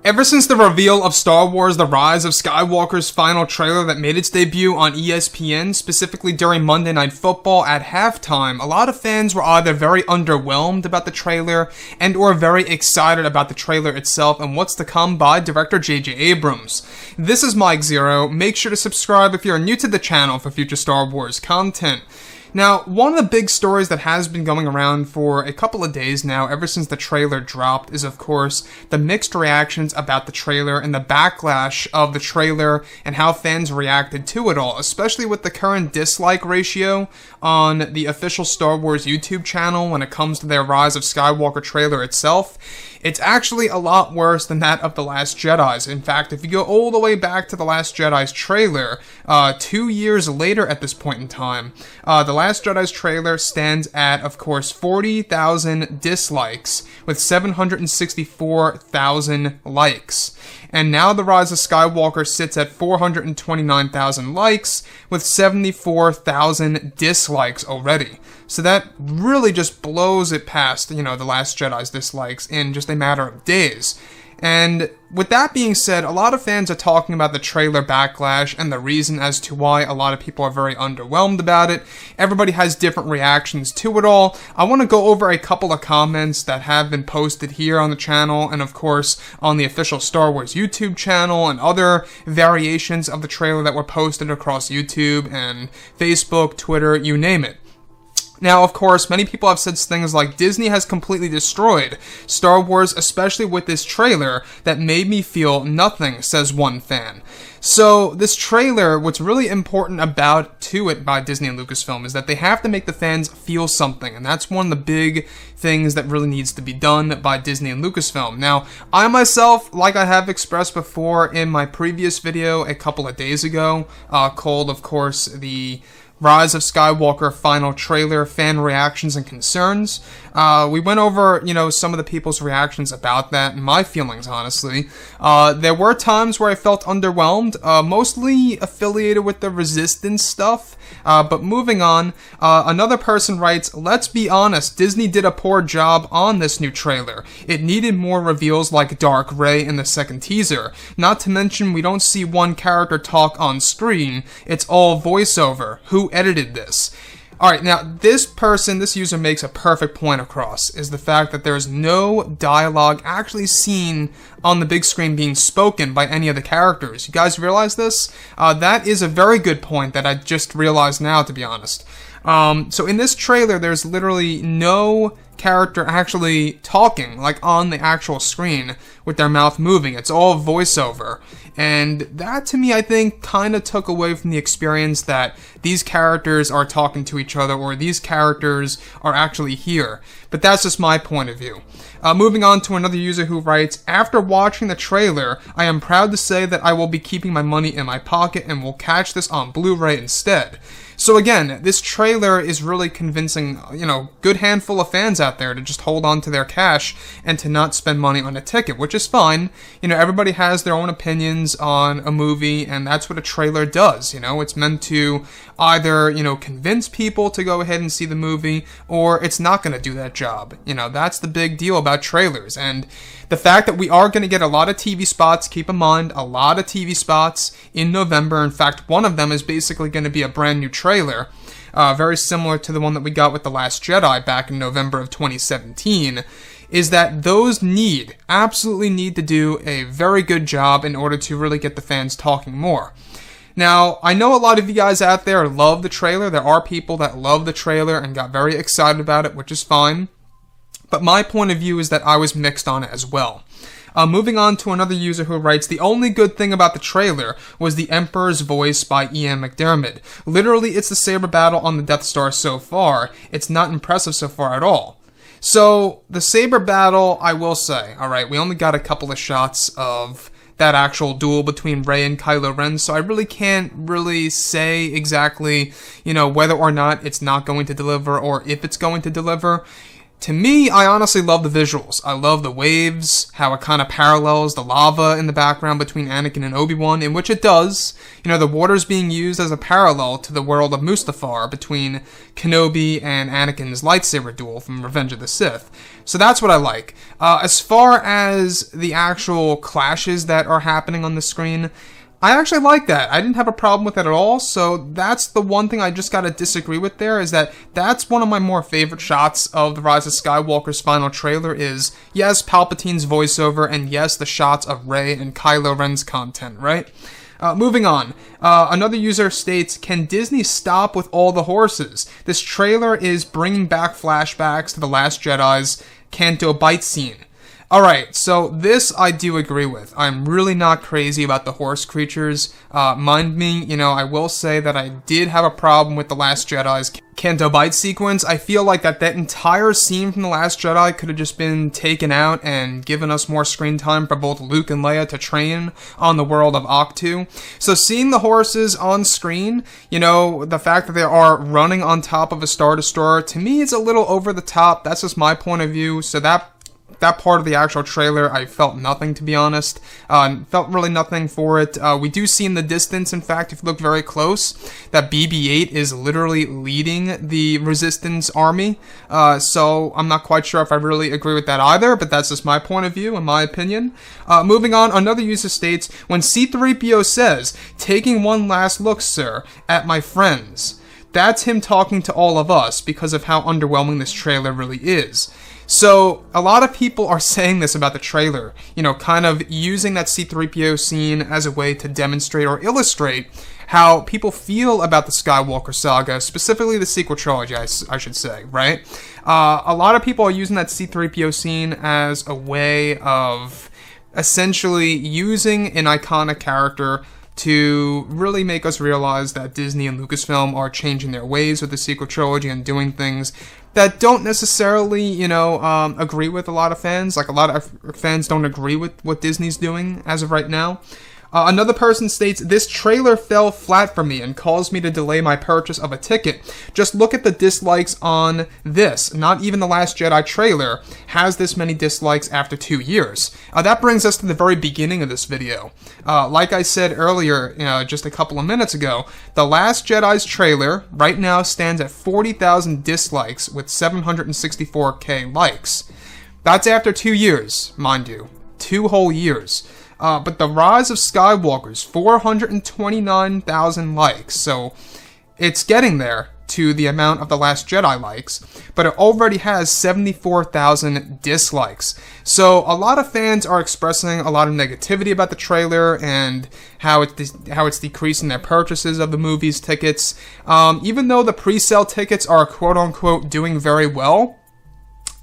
Ever since the reveal of Star Wars The Rise of Skywalker's final trailer that made its debut on ESPN, specifically during Monday Night Football at halftime, a lot of fans were either very underwhelmed about the trailer and or very excited about the trailer itself and what's to come by director J.J. Abrams. This is Mike Zero. Make sure to subscribe if you're new to the channel for future Star Wars content. Now, one of the big stories that has been going around for a couple of days now, ever since the trailer dropped, is of course the mixed reactions about the trailer and the backlash of the trailer and how fans reacted to it all, especially with the current dislike ratio on the official Star Wars YouTube channel when it comes to their Rise of Skywalker trailer itself. It's actually a lot worse than that of The Last Jedi's. In fact, if you go all the way back to The Last Jedi's trailer, 2 years later at this point in time, The Last Jedi's trailer stands at, of course, 40,000 dislikes with 764,000 likes. And now The Rise of Skywalker sits at 429,000 likes with 74,000 dislikes already. So that really just blows it past, The Last Jedi's dislikes in just a matter of days. And with that being said, a lot of fans are talking about the trailer backlash and the reason as to why a lot of people are very underwhelmed about it. Everybody has different reactions to it all. I want to go over a couple of comments that have been posted here on the channel and of course on the official Star Wars YouTube channel and other variations of the trailer that were posted across YouTube and Facebook, Twitter, you name it. Now, of course, many people have said things like, Disney has completely destroyed Star Wars, especially with this trailer that made me feel nothing, says one fan. So, this trailer, what's really important about it by Disney and Lucasfilm is that they have to make the fans feel something, and that's one of the big things that really needs to be done by Disney and Lucasfilm. Now, I myself, like I have expressed before in my previous video a couple of days ago, called, of course, the Rise of Skywalker final trailer, fan reactions and concerns. We went over, some of the people's reactions about that and my feelings, honestly. There were times where I felt underwhelmed, mostly affiliated with the Resistance stuff. But moving on, another person writes, let's be honest, Disney did a poor job on this new trailer. It needed more reveals like Dark Rey in the second teaser. Not to mention we don't see one character talk on screen. It's all voiceover. Who edited this? Alright, now this user makes a perfect point across, is the fact that there is no dialogue actually seen on the big screen being spoken by any of the characters. You guys realize this? That is a very good point that I just realized now, to be honest. So in this trailer, there's literally no character actually talking, like on the actual screen with their mouth moving. It's all voiceover. And that, to me, I think, kind of took away from the experience that these characters are talking to each other or these characters are actually here. But that's just my point of view. Moving on to another user who writes, after watching the trailer, I am proud to say that I will be keeping my money in my pocket and will catch this on Blu-ray instead. So again, this trailer is really convincing, good handful of fans out there to just hold on to their cash and to not spend money on a ticket, which is fine. Everybody has their own opinions on a movie, and that's what a trailer does. It's meant to either, convince people to go ahead and see the movie, or it's not going to do that job. That's the big deal about trailers. And the fact that we are going to get a lot of TV spots, keep in mind, a lot of TV spots in November. In fact, one of them is basically going to be a brand new trailer, very similar to the one that we got with The Last Jedi back in November of 2017, is that those absolutely need to do a very good job in order to really get the fans talking more. Now, I know a lot of you guys out there love the trailer. There are people that love the trailer and got very excited about it, which is fine. But my point of view is that I was mixed on it as well. Moving on to another user who writes, the only good thing about the trailer was the Emperor's voice by Ian McDiarmid. Literally, it's the saber battle on the Death Star so far. It's not impressive so far at all. So, the saber battle, I will say, alright, we only got a couple of shots of that actual duel between Rey and Kylo Ren, so I really can't really say exactly, whether or not it's not going to deliver or if it's going to deliver. To me, I honestly love the visuals. I love the waves, how it kind of parallels the lava in the background between Anakin and Obi-Wan, in which it does. You know, the water's being used as a parallel to the world of Mustafar between Kenobi and Anakin's lightsaber duel from Revenge of the Sith. So that's what I like. As far as the actual clashes that are happening on the screen, I actually like that. I didn't have a problem with that at all, so that's the one thing I just gotta disagree with there, is that that's one of my more favorite shots of The Rise of Skywalker's final trailer is, yes, Palpatine's voiceover, and yes, the shots of Rey and Kylo Ren's content, right? Moving on. Another user states, can Disney stop with all the horses? This trailer is bringing back flashbacks to The Last Jedi's Canto Bight scene. Alright, so this I do agree with. I'm really not crazy about the horse creatures. Mind me, you know, I will say that I did have a problem with The Last Jedi's Canto Bight sequence. I feel like that entire scene from The Last Jedi could have just been taken out and given us more screen time for both Luke and Leia to train on the world of Ahch-To. So seeing the horses on screen, you know, the fact that they are running on top of a Star Destroyer, to me it's a little over the top. That's just my point of view. So that part of the actual trailer, I felt nothing, to be honest. Felt really nothing for it. We do see in the distance, in fact, if you look very close, that BB-8 is literally leading the Resistance army. So I'm not quite sure if I really agree with that either, but that's just my point of view, in my opinion. Moving on, another user states, when C-3PO says, taking one last look, sir, at my friends, that's him talking to all of us because of how underwhelming this trailer really is. So, a lot of people are saying this about the trailer, you know, kind of using that C-3PO scene as a way to demonstrate or illustrate how people feel about the Skywalker saga, specifically the sequel trilogy, I should say, right? A lot of people are using that C-3PO scene as a way of essentially using an iconic character to really make us realize that Disney and Lucasfilm are changing their ways with the sequel trilogy and doing things that don't necessarily, you know, agree with a lot of fans. Like, a lot of fans don't agree with what Disney's doing as of right now. Another person states, this trailer fell flat for me and caused me to delay my purchase of a ticket. Just look at the dislikes on this. Not even The Last Jedi trailer has this many dislikes after 2 years. That brings us to the very beginning of this video. Like I said earlier, just a couple of minutes ago, The Last Jedi's trailer right now stands at 40,000 dislikes with 764k likes. That's after 2 years, mind you. 2 whole years. But The Rise of Skywalker's 429,000 likes, so it's getting there to the amount of The Last Jedi likes, but it already has 74,000 dislikes. So a lot of fans are expressing a lot of negativity about the trailer and how it's decreasing their purchases of the movie's tickets. Even though the pre-sale tickets are quote-unquote doing very well,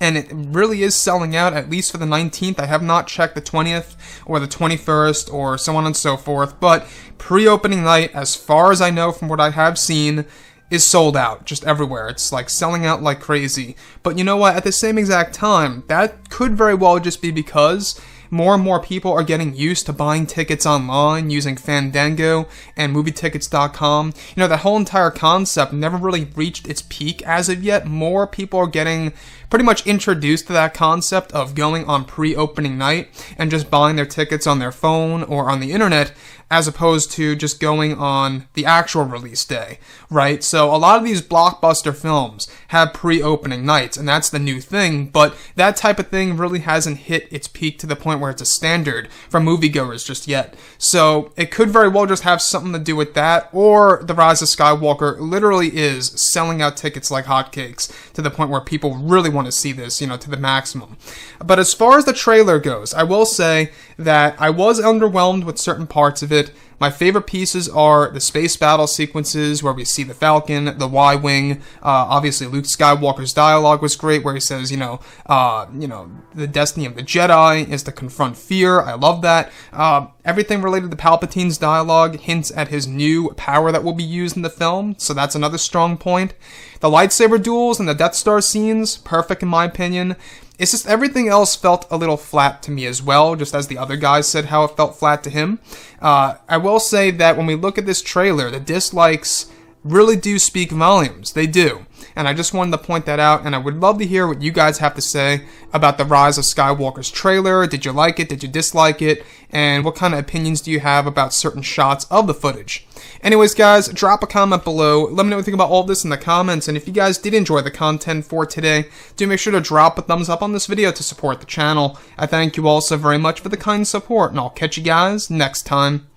and it really is selling out, at least for the 19th. I have not checked the 20th or the 21st or so on and so forth, but pre-opening night, as far as I know from what I have seen, is sold out just everywhere. It's like selling out like crazy. But you know what? At the same exact time, that could very well just be because more and more people are getting used to buying tickets online using Fandango and MovieTickets.com. You know, that whole entire concept never really reached its peak as of yet. More people are getting pretty much introduced to that concept of going on pre-opening night and just buying their tickets on their phone or on the internet, as opposed to just going on the actual release day, right? So a lot of these blockbuster films have pre-opening nights, and that's the new thing, but that type of thing really hasn't hit its peak to the point where it's a standard for moviegoers just yet. So it could very well just have something to do with that, or The Rise of Skywalker literally is selling out tickets like hotcakes to the point where people really want to see this, to the maximum. But as far as the trailer goes, I will say that I was underwhelmed with certain parts of it. My favorite pieces are the space battle sequences where we see the Falcon, the Y-Wing. Obviously, Luke Skywalker's dialogue was great, where he says, the destiny of the Jedi is to confront fear. I love that. Everything related to Palpatine's dialogue hints at his new power that will be used in the film, so that's another strong point. The lightsaber duels and the Death Star scenes, perfect in my opinion. It's just everything else felt a little flat to me as well, just as the other guys said how it felt flat to him. I will say that when we look at this trailer, the dislikes really do speak volumes. They do. And I just wanted to point that out, and I would love to hear what you guys have to say about the Rise of Skywalker's trailer. Did you like it? Did you dislike it? And what kind of opinions do you have about certain shots of the footage? Anyways, guys, drop a comment below. Let me know what you think about all of this in the comments, and if you guys did enjoy the content for today, do make sure to drop a thumbs up on this video to support the channel. I thank you all so very much for the kind support, and I'll catch you guys next time.